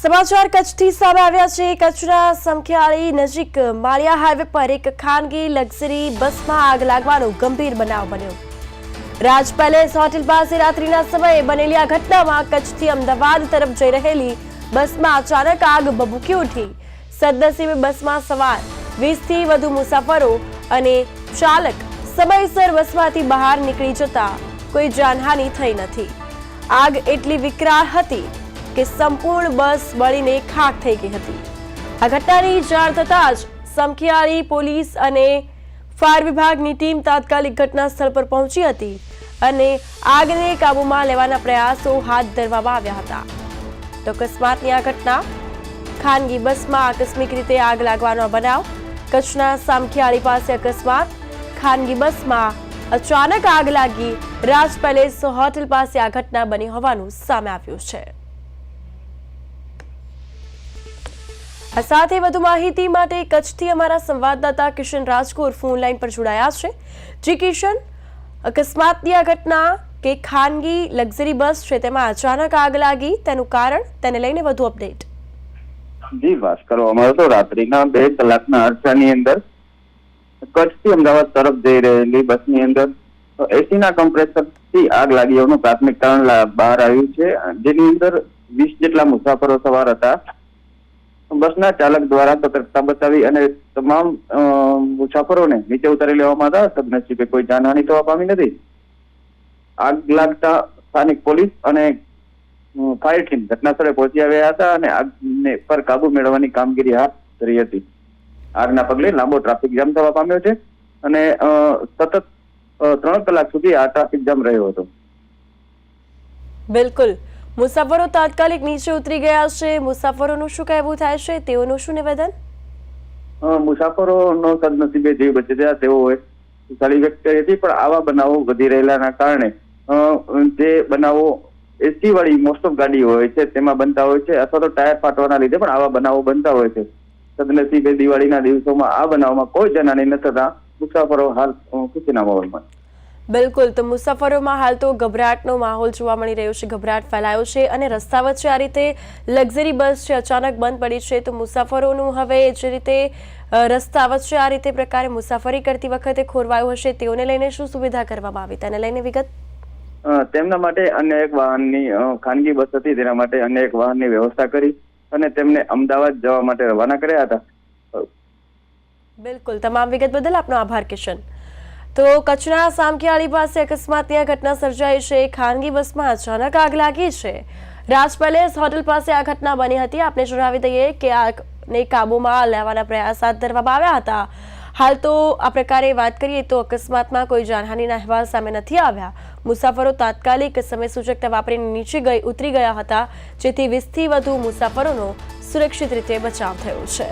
સમાચાર કચ્છથી સામે આવ્યા છે। કચ્છના સમખિયાળી નજીક માળિયા હાઈવે પર એક ખાનગી લક્ઝરી બસમાં આગ લાગવાનો ગંભીર બનાવ બન્યો। રાજ પેલેસ હોટેલ પાસે રાત્રિના સમયે બનેલી આ ઘટનામાં કચ્છથી અમદાવાદ તરફ જઈ રહેલી બસમાં અચાનક આગ ભભૂકી ઉઠી। સદનસીબે બસમાં સવાર 20થી વધુ મુસાફરો અને ચાલક સમયસર બસમાંથી બહાર નીકળી જતા કોઈ જાનહાનિ થઈ નથી। આગ એટલી વિકરાળ હતી કે સંપૂર્ણ બસ બળીને ખાખ થઈ ગઈ હતી। આ ઘટનાની જાણ થતાં જ સમખિયાળી પોલીસ અને ફાયર વિભાગની ટીમ તાત્કાલિક ઘટના સ્થળ પર પહોંચી હતી અને આગને કાબૂમાં લેવાના પ્રયાસો હાથ ધરવામાં આવ્યા હતા। તો અકસ્માતની આ ઘટના ખાનગી બસમાં આકસ્મિક રીતે આગ લાગવાનો બનાવ। કચ્છના સમખિયાળી પાસે અકસ્માત, ખાનગી બસમાં અચાનક આગ લાગી। રાજ પેલેસ હોટેલ પાસે આ ઘટના બની હોવાનું સામે આવ્યું છે। આ સાથે વધુ માહિતી માટે કચ્છથી અમારા સંવાદદાતા કિશન રાજકોર ફોન લાઈન પર જોડાયા છે। જી કિશન, અકસ્માતની આ ઘટના કે ખાનગી લક્ઝરી બસ છે તેમાં અચાનક આગ લાગી, તેનું કારણ, તેને લઈને વધુ અપડેટ। જી ભાસ્કર, અમારે તો રાત્રિના 2 કલાકના અરસાની અંદર કચ્છથી અમદાવાદ તરફ જઈ રહેલી બસની અંદર એસીના કમ્પ્રેસરથી આગ લાગી હોવાનું પ્રાથમિક કારણ બહાર આવ્યું છે, જેની અંદર 20 જેટલા મુસાફરો સવાર હતા। બસના ચાલક દ્વારા સતર્કતા બતાવી અને તમામ મુસાફરોને નીચે ઉતારી લેવામાં હતા। સદનસીબે કોઈ જાનહાનિ થવા પામી નથી। આગ લાગતા સ્થાનિક પોલીસ અને ફાયર ટીમ ઘટના સ્થળે પહોંચી આવ્યા હતા અને આગને પર કાબુ મેળવવાની કામગીરી હાથ ધરી હતી। આગના પગલે લાંબો ટ્રાફિક જામ થવા પામ્યો છે અને સતત 3 કલાક સુધી આ ટ્રાફિક જામ રહ્યો હતો। બિલકુલ, મુસાફરો તાત્કાલિક નીચે ઉતરી ગયા છે। મુસાફરોનું શું કહેવું થાય છે, તેઓનું શું નિવેદન? મુસાફરોનો સદનસીબે જીવ બચી ગયા તેઓ સારી વ્યક્તિ હતી, પણ આવા બનાવો વધી રહેલાના કારણે જે બનાવો એસી વાળી મોસ્ટ ઓફ ગાડી હોય છે તેમાં બનતા હોય છે, અથવા તો ટાયર ફાટવાના લીધે પણ આવા બનાવો બનતા હોય છે। સદનસીબે દિવાળીના દિવસોમાં આ બનાવમાં કોઈ જાનહાનિ ન થતા મુસાફરો હાલ ખુશીના માહોલમાં। બિલકુલ, તો મુસાફરોમાં હાલ તો ગભરાટનો માહોલ જોવા મળી રહ્યો છે, ગભરાટ ફેલાયો છે અને રસ્તા વચ્ચે આ રીતે લક્ઝરી બસ છે અચાનક બંધ પડી છે, તો મુસાફરોનું હવે જે રીતે રસ્તા વચ્ચે આ રીતે પ્રકારે મુસાફરી કરતી વખતે ખોરવાયું હશે, તેઓને લઈને શું સુવિધા કરવામાં આવી, તેને લઈને વિગત? તેમના માટે અન્ય એક વાહનની ખાનગી બસ હતી, તેના માટે અન્ય એક વાહનની વ્યવસ્થા કરી અને તેમને અમદાવાદ જવા માટે રવાના કર્યા હતા। બિલકુલ, તમામ વિગત બદલ આપનો આભાર કિશન। તો કચ્છના સમખિયાળી પાસે અકસ્માતની આ ઘટના સર્જાઈ છે। ખાનગી બસમાં અચાનક આગ લાગી છે। રાજ પેલેસ હોટેલ પાસે આ ઘટના બની હતી। આપને જણાવી દઈએ કે આગને કાબૂમાં લેવાના પ્રયાસ હાથ ધરવામાં આવ્યા હતા। હાલ તો આ પ્રકારે વાત કરીએ તો અકસ્માતમાં કોઈ જાનહાનિના અહેવાલ સામે નથી આવ્યા। મુસાફરો તાત્કાલિક સમય સૂચકતા વાપરીને નીચે ઉતરી ગયા હતા, જેથી 20થી વધુ મુસાફરોનો સુરક્ષિત રીતે બચાવ થયો છે।